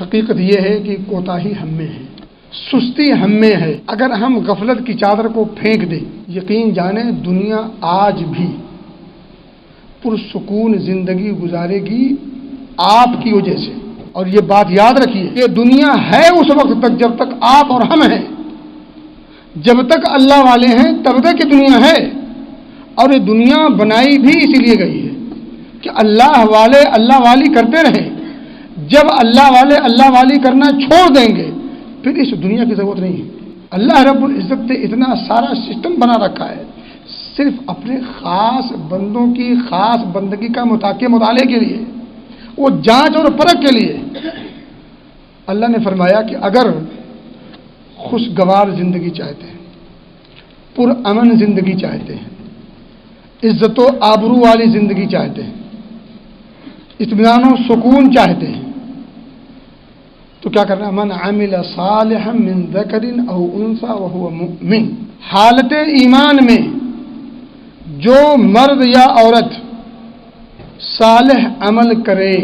حقیقت یہ ہے کہ کوتاہی ہم میں ہے، سستی ہم میں ہے۔ اگر ہم غفلت کی چادر کو پھینک دیں، یقین جانیں دنیا آج بھی پرسکون زندگی گزارے گی آپ کی وجہ سے۔ اور یہ بات یاد رکھیے کہ دنیا ہے اس وقت تک جب تک آپ اور ہم ہیں، جب تک اللہ والے ہیں تب تک یہ دنیا ہے۔ اور یہ دنیا بنائی بھی اسی لیے گئی ہے کہ اللہ والے اللہ والی کرتے رہیں۔ جب اللہ والے اللہ والی کرنا چھوڑ دیں گے پھر اس دنیا کی ضرورت نہیں ہے۔ اللہ رب العزت نے اتنا سارا سسٹم بنا رکھا ہے صرف اپنے خاص بندوں کی خاص بندگی کا مطالعے کے لیے، وہ جانچ اور پرکھ کے لیے۔ اللہ نے فرمایا کہ اگر خوشگوار زندگی چاہتے ہیں، پرامن زندگی چاہتے ہیں، عزت و آبرو والی زندگی چاہتے ہیں، اطمینان و سکون چاہتے ہیں، تو کیا کرنا ہے؟ من عمل صالحا من ذکر او انثى وهو مؤمن، حالت ایمان میں جو مرد یا عورت صالح عمل کرے،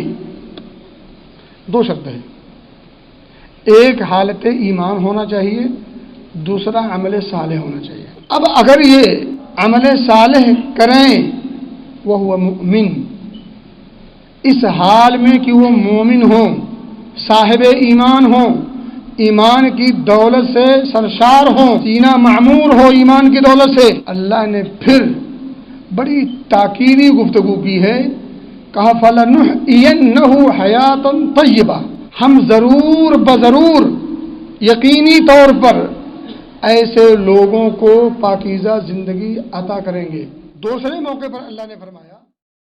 دو شرط ہے، ایک حالت ایمان ہونا چاہیے، دوسرا عمل صالح ہونا چاہیے۔ اب اگر یہ عمل صالح کریں وہ مؤمن، اس حال میں کہ وہ مومن ہوں، صاحب ایمان ہوں، ایمان کی دولت سے سرشار ہوں، سینہ معمور ہو ایمان کی دولت سے، اللہ نے پھر بڑی تاکیدی گفتگو کی ہے، کہا فَلَنُحْيِيَنَّهُ حَيَاةً طَيِّبَةً، ہم ضرور بضرور یقینی طور پر ایسے لوگوں کو پاکیزہ زندگی عطا کریں گے۔ دوسرے موقع پر اللہ نے فرمایا